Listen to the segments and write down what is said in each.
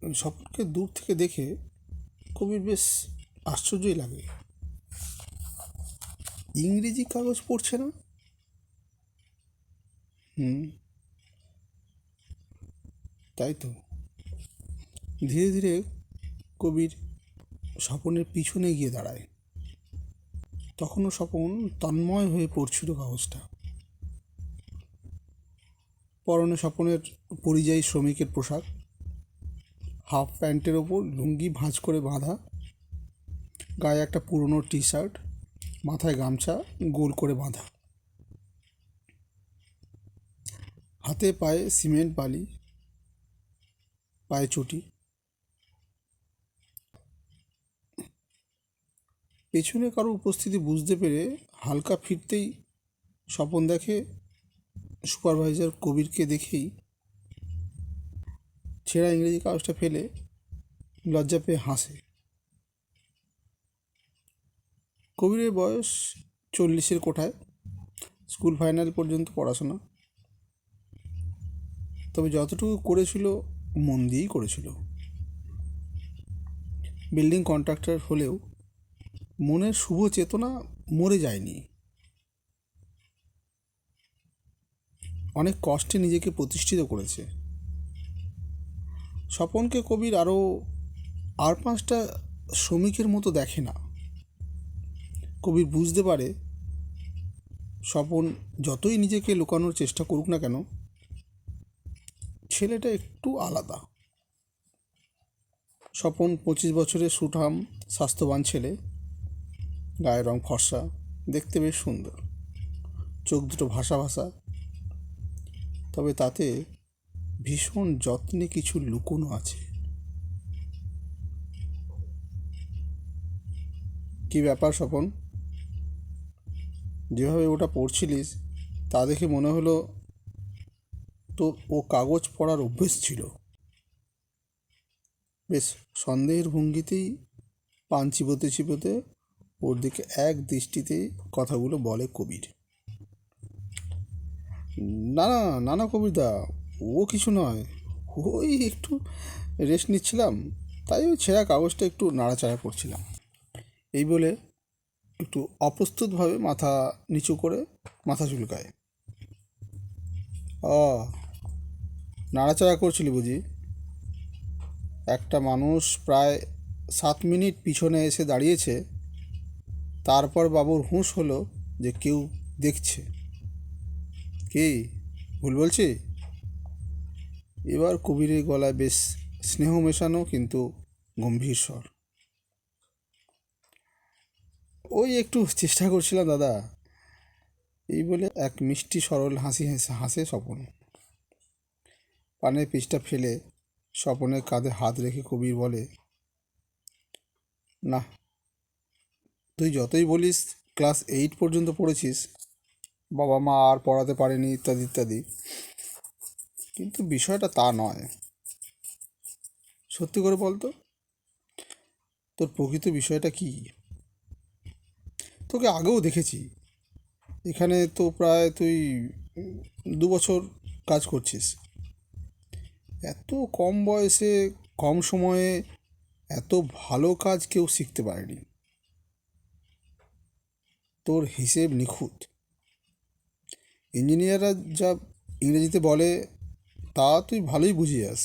স্বপনকে দূর থেকে দেখে কবির বেশ আশ্চর্যই লাগে। ইংরেজি কাগজ পড়ছে না? হুম, তাই তো। ধীরে ধীরে কবির স্বপনের পিছনে গিয়ে দাঁড়ায়। তখনও স্বপন তন্ময় হয়ে পড়ছিল কাগজটা। পরনে স্বপনের পরিযায়ী শ্রমিকের পোশাক, হাফ প্যান্টের ওপর লুঙ্গি ভাঁজ করে বাঁধা, গায়ে একটা পুরনো টি শার্ট, মাথায় গামছা গোল করে বাঁধা, হাতে পায়ে সিমেন্ট বালি, পায়ে চটি। পেছনে কারো উপস্থিতি বুঝতে পেরে হালকা ফিরতেই স্বপন দেখে সুপারভাইজার কবিরকে দেখেই ছেঁড়া ইংরেজি কাগজটা ফেলে লজ্জা পেয়ে হাসে। কবিরের বয়স 40-এর কোঠায়, স্কুল ফাইনাল পর্যন্ত পড়াশোনা। তবে যতটুকু করেছিল মন দিয়েই করেছিল। বিল্ডিং কন্ট্রাক্টর হলেও মনের শুভ চেতনা মরে যায়নি। অনেক কষ্টে নিজেকে প্রতিষ্ঠিত করেছে। স্বপনকে কবির আর 5টা শ্রমিকের মতো দেখে না। কবির বুঝতে পারে স্বপন যতই নিজেকে লুকানোর চেষ্টা করুক না কেন, ছেলেটা একটু আলাদা। স্বপন 25 বছরের সুঠাম স্বাস্থ্যবান ছেলে, গায়ের রং ফর্সা, দেখতে বেশ সুন্দর, চোখ দুটো ভাসা ভাসা। তবে তাতে ভীষণ যত্নে কিছু লুকোনো আছে। কি ব্যাপার স্বপন? যেভাবে ওটা পড়ছিলিস তা দেখে মনে হলো তোর ও কাগজ পড়ার অভ্যেস ছিল। বেশ সন্দেহের ভঙ্গিতেই পান চিবোতে চিবোতে ওর দিকে এক দৃষ্টিতেই কথাগুলো বলে কবির। না না না না কবিরদা, ও কিছু নয়, ওই একটু রেস্ট নিচ্ছিলাম, তাই ওই ছেঁড়া কাগজটা একটু নাড়াচাড়া করছিলাম। এই বলে একটু অপ্রস্তুতভাবে মাথা নিচু করে মাথা চুলকায়। ও, নাড়াচাড়া করছিলি বুঝি? একটা মানুষ প্রায় 7 মিনিট পিছনে এসে দাঁড়িয়েছে, তারপর বাবুর হুঁশ হলো যে কেউ দেখছে। কি ভুল বলছি? এবার কবিরের গলায় বেশ স্নেহ মেশানো কিন্তু গম্ভীর স্বর। ওই একটু চেষ্টা করছিলাম দাদা। এই বলে এক মিষ্টি সরল হাসি হাসে স্বপন। পানের পিসটা ফেলে স্বপনের কাঁধে হাত রেখে কবির বলে, না, তুই যতই বলিস ক্লাস 8 পর্যন্ত পড়েছিস, বাবা মা আর পড়াতে পারেনি ইত্যাদি ইত্যাদি, কিন্তু বিষয়টা তা নয়। সত্যি করে বলতো, তোর প্রকৃত বিষয়টা কি? তোকে আগেও দেখেছি, এখানে তো প্রায় তুই 2 বছর কাজ করছিস। এত কম বয়সে, কম সময়ে এত ভালো কাজ কেউ শিখতে পারেনি। তোর হিসেব নিখুঁত। ইঞ্জিনিয়াররা যা ইংরেজিতে বলে তা তুই ভালোই বুঝিয়াস।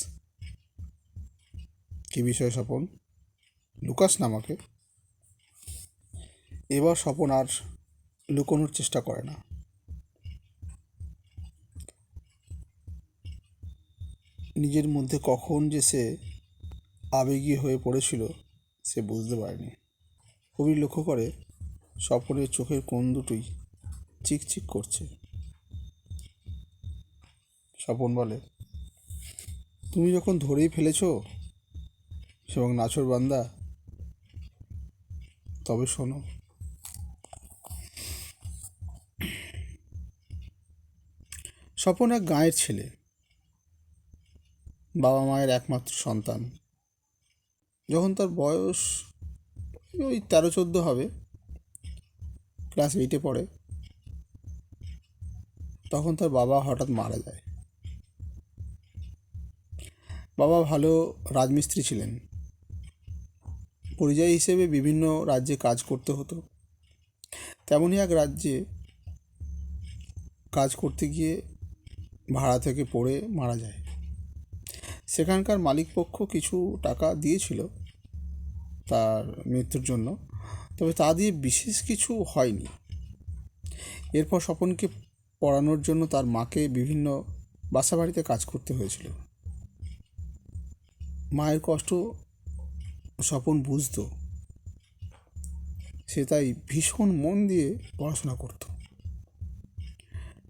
কী বিষয় স্বপন? লুকাস না আমাকে। এবার স্বপন আর লুকোনোর চেষ্টা করে না। নিজের মধ্যে কখন যে সে আবেগী হয়ে পড়েছিল সে বুঝতে পারেনি। কবির লক্ষ্য করে স্বপনের চোখের কোণ দুটোই চিকচিক করছে। স্বপন বলে, তুমি যখন ধরেই ফেলেছ এবং নাছর বান্দা, তবে শোনো। স্বপন এক গাঁয়ের ছেলে, বাবা মায়ের একমাত্র সন্তান। যখন তার বয়স ওই 13-14 হবে, ক্লাস 8-এ পড়ে, তখন তার বাবা হঠাৎ মারা যায়। বাবা ভালো রাজমিস্ত্রি ছিলেন। পরিযায়ী হিসেবে বিভিন্ন রাজ্যে কাজ করতে হতো। তেমনই এক রাজ্যে কাজ করতে গিয়ে ভাড়া থেকে পড়ে মারা যায়। সেখানকার মালিকপক্ষ কিছু টাকা দিয়েছিল তার মৃত্যুর জন্য, তবে তা দিয়ে বিশেষ কিছু হয়নি। এরপর স্বপনকে পড়ানোর জন্য তার মাকে বিভিন্ন বাসাবাড়িতে কাজ করতে হয়েছিল। মায়ের কষ্ট স্বপন বুঝতো, সে তাই ভীষণ মন দিয়ে পড়াশোনা করত।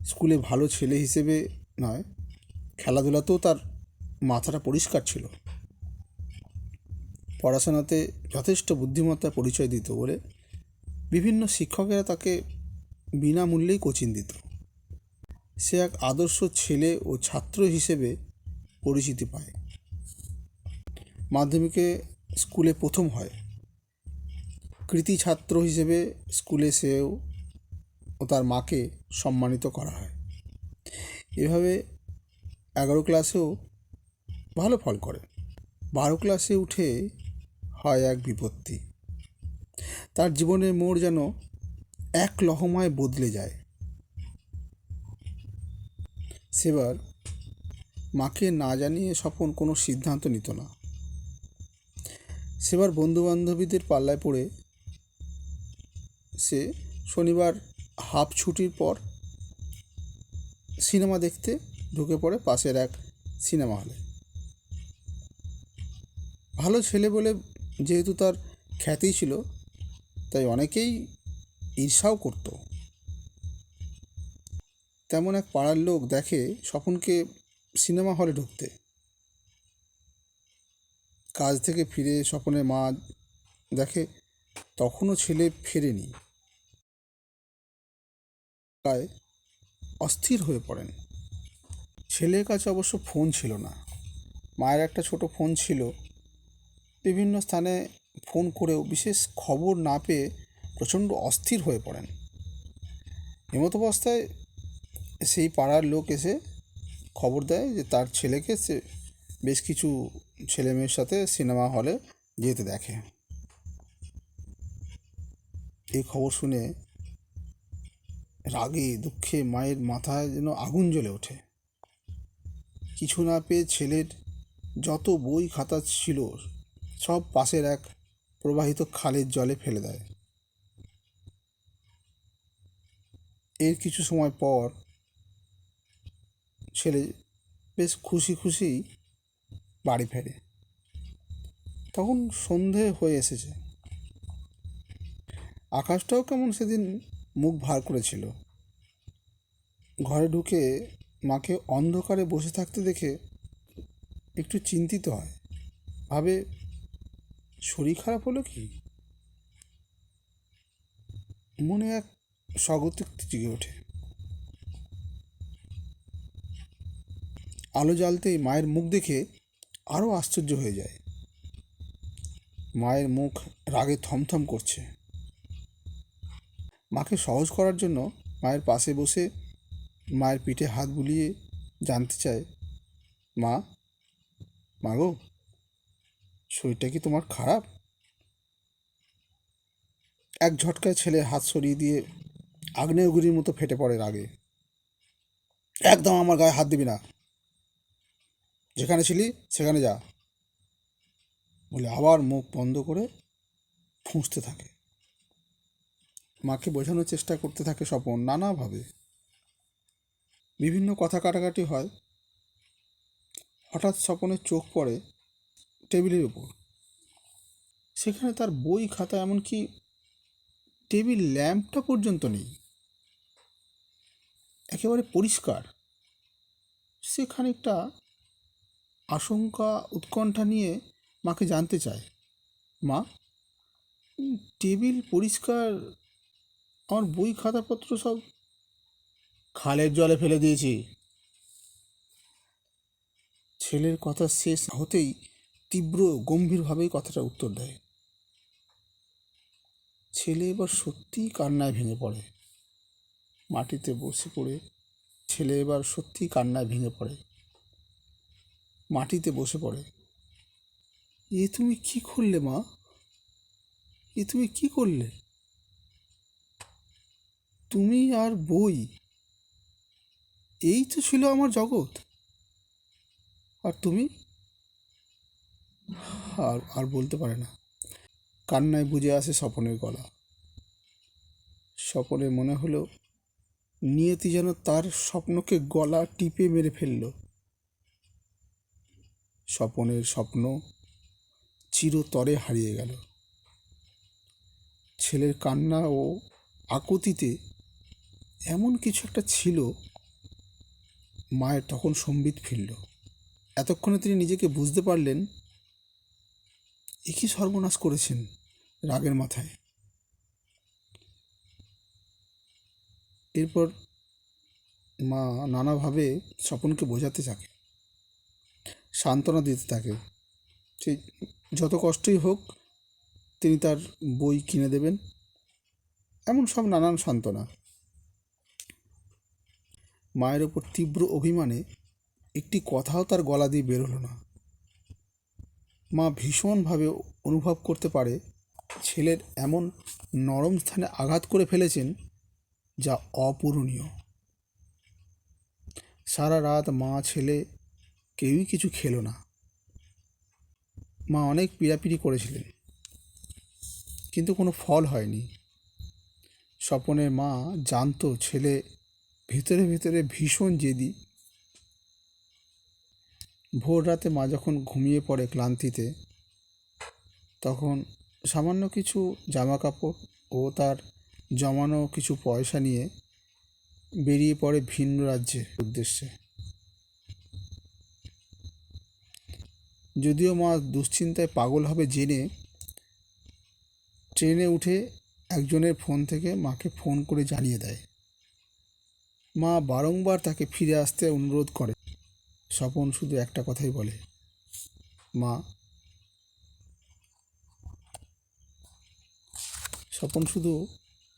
স্কুলে ভালো ছেলে হিসেবে নয়, খেলাধুলাতেও তার মাথাটা পরিষ্কার ছিল। পড়াশোনাতে যথেষ্ট বুদ্ধিমত্তার পরিচয় দিত বলে বিভিন্ন শিক্ষকেরা তাকে বিনামূল্যেই কোচিং দিত। সে এক আদর্শ ছেলে ও ছাত্র হিসেবে পরিচিতি পায়। মাধ্যমিকে স্কুলে প্রথম হয়। কৃতি ছাত্র হিসেবে স্কুলে সেও ও তার মাকে সম্মানিত করা হয়। এভাবে 11 ক্লাসেও ভালো ফল করে। 12 ক্লাসে উঠে হয় এক বিপত্তি। তার জীবনের মোড় যেন এক লহমায় বদলে যায়। সেবার মাকে না জানিয়ে স্বপন কোনো সিদ্ধান্ত নিত না। সেবার বন্ধুবান্ধবীদের পাল্লায় পড়ে সে শনিবার হাফ ছুটির পর সিনেমা দেখতে ঢুকে পড়ে পাশের এক সিনেমা হলে। ভালো ছেলে বলে যেহেতু তার খ্যাতি ছিল, তাই অনেকেই ঈর্ষাও করত। তেমন এক পাড়ার লোক দেখে স্বপনকে সিনেমা হলে ঢুকতে। কাজ থেকে ফিরে স্বপনের মা দেখে তখনও ছেলে ফেরেনি। প্রায় অস্থির হয়ে পড়েন। ছেলের কাছে অবশ্য ফোন ছিল না। মায়ের একটা ছোট ফোন ছিল। বিভিন্ন স্থানে ফোন করেও বিশেষ খবর না পেয়ে প্রচণ্ড অস্থির হয়ে পড়েন। এমতো অবস্থায় সেই পাড়ার লোক এসে খবর দেয় যে তার ছেলেকে সে বেশ কিছু ছেলেমেয়ের সাথে সিনেমা হলে যেতে দেখে। এই খবর শুনে রাগে দুঃখে মায়ের মাথায় যেন আগুন জ্বলে ওঠে। কিছু না পেয়ে ছেলের যত বই খাতা ছিল সব পাশের এক প্রবাহিত খালের জলে ফেলে দেয়। এর কিছু সময় পর ছেলে বেশ খুশি খুশি বাড়ি ফেরে। তখন সন্ধে হয়ে এসেছে। আকাশটাও কেমন সেদিন মুখ ভার করেছিল। ঘরে ঢুকে মাকে অন্ধকারে বসে থাকতে দেখে একটু চিন্তিত হয়। ভাবে শরীর খারাপ হলো কি? মনে এক স্বগতিক জেগে ওঠে। আলো জ্বালতেই মায়ের মুখ দেখে আরও আশ্চর্য হয়ে যায়। মায়ের মুখ রাগে থমথম করছে। মাকে সহজ করার জন্য মায়ের পাশে বসে মায়ের পিঠে হাত বুলিয়ে জানতে চায়, মা, মাগো, শরীরটা কি তোমার খারাপ? এক ঝটকায় ছেলে হাত সরিয়ে দিয়ে আগ্নেয়গিরির মতো ফেটে পড়ে রাগে। একদম আমার গায়ে হাত দিবি না, যেখানে ছিলি সেখানে যা বলে আবার মুখ বন্ধ করে ফুঁসতে থাকে। মাকে বোঝানোর চেষ্টা করতে থাকে স্বপন নানাভাবে। বিভিন্ন কথা কাটাকাটি হয়। হঠাৎ স্বপনের চোখ পড়ে টেবিলের উপর। সেখানে তার বই খাতা, এমনকি টেবিল ল্যাম্পটা পর্যন্ত নেই, একেবারে পরিষ্কার। সে খানিকটা আশঙ্কা উৎকণ্ঠা নিয়ে মাকে জানতে চায়, মা, টেবিল পরিষ্কার, আমার বই খাতাপত্র সব খালের জলে ফেলে দিয়েছি। ছেলের কথা শেষ হতেই তীব্র গম্ভীরভাবেই কথাটা উত্তর দেয়। ছেলে এবার সত্যিই কান্নায় ভেঙে পড়ে। মাটিতে বসে পড়ে ছেলে এবার সত্যিই কান্নায় ভেঙে পড়ে। মাটিতে বসে পড়ে। এ তুমি কি করলে মা? এ তুমি কি করলে? তুমি আর বই, এই তো ছিল আমার জগৎ। আর তুমি? আর আর বলতে পারে না। কান্নায় বুঝে আসে স্বপনের গলা। স্বপনের মনে হলো নিয়তি যেন তার স্বপ্নকে গলা টিপে মেরে ফেলল। স্বপনের স্বপ্ন চিরতরে হারিয়ে গেল। ছেলের কান্না ও আকুতিতে এমন কিছু একটা ছিল। মায়ের তখন সম্বিত ফিরল। এতক্ষণে তিনি নিজেকে বুঝতে পারলেন এ কি সর্বনাশ করেছেন রাগের মাথায়। এরপর মা নানাভাবে স্বপনকে বোঝাতে থাকে, সান্ত্বনা দিতে থাকে। সে যত কষ্টই হোক তিনি তার বই কিনে দেবেন, এমন সব নানান সান্ত্বনা। মায়ের ওপর তীব্র অভিমানে একটি কথাও তার গলা দিয়ে বেরোলো না। মা ভীষণভাবে অনুভব করতে পারে ছেলের এমন নরম স্থানে আঘাত করে ফেলেছেন যা অপূরণীয়। সারা রাত মা ছেলে কেউই কিছু খেলো না। মা অনেক পীড়াপিড়ি করেছিলেন, কিন্তু কোনো ফল হয়নি। স্বপনের মা জানতো ছেলে ভিতরে ভিতরে ভীষণ জেদি। ভোর রাতে মা যখন ঘুমিয়ে পড়ে ক্লান্তিতে, তখন সামান্য কিছু জামা কাপড় ও তার জমানো কিছু পয়সা নিয়ে বেরিয়ে পড়ে ভিন্ন রাজ্যের উদ্দেশ্যে। যদিও মা দুশ্চিন্তায় পাগল হবে জেনে ট্রেনে উঠে একজনের ফোন থেকে মাকে ফোন করে জানিয়ে দেয়। মা বারংবার তাকে ফিরে আসতে অনুরোধ করে। স্বপন শুধু একটা কথাই বলে, মা। স্বপন শুধু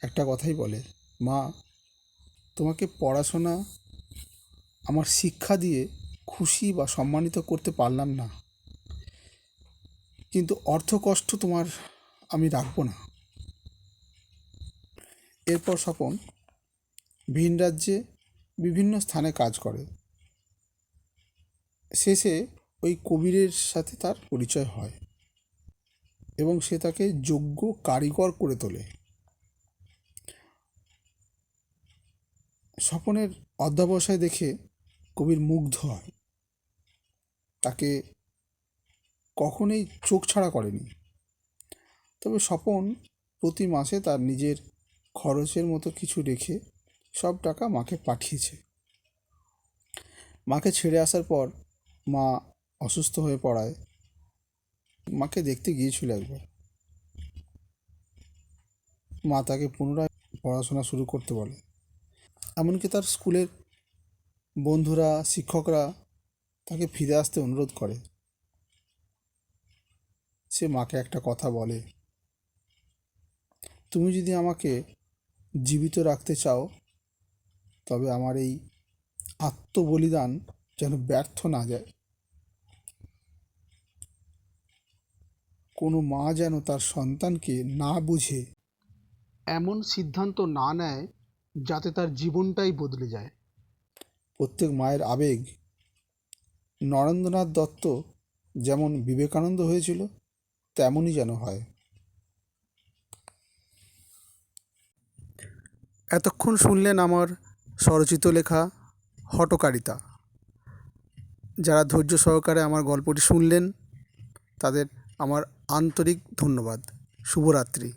একটা কথাই বলে, মা, তোমাকে পড়াশোনা আমার শিক্ষা দিয়ে খুশি বা সম্মানিত করতে পারলাম না, কিন্তু অর্থ কষ্ট তোমার আমি রাখবো না। এরপর স্বপন ভিন রাজ্যে বিভিন্ন স্থানে কাজ করে। শেষে ওই কবিরের সাথে তার পরিচয় হয় এবং সে তাকে যোগ্য কারিগর করে তোলে। স্বপনের অধ্যবসায় দেখে কবির মুগ্ধ হয়। তাকে কখনোই চোখ ছাড়া করেনি। তবে স্বপন প্রতি মাসে তার নিজের খরচের মতো কিছু রেখে সব টাকা মাকে পাঠিয়েছে। মাকে ছেড়ে আসার পর মা অসুস্থ হয়ে পড়ায় মাকে দেখতে গিয়েছিল একবার। মা তাকে পুনরায় পড়াশোনা শুরু করতে বলে। এমনকি তার স্কুলের বন্ধুরা, শিক্ষকরা তাকে ফিরে আসতে অনুরোধ করে। সে মাকে একটা কথা বলে, তুমি যদি আমাকে জীবিত রাখতে চাও তবে আমার এই আত্মবলিদান যেন ব্যর্থ না যায়। কোনো মা যেন তার সন্তানকে না বুঝে এমন সিদ্ধান্ত না নেয় যাতে তার জীবনটাই বদলে যায়। প্রত্যেক মায়ের আবেগ নরেন্দ্রনাথ দত্ত যেমন বিবেকানন্দ হয়েছিল তেমনই যেন হয়। এতক্ষণ শুনলেন আমার স্বরচিত লেখা হঠকারিতা। যারা ধৈর্য সহকারে আমার গল্পটি শুনলেন তাদের আমার আন্তরিক ধন্যবাদ। শুভরাত্রি।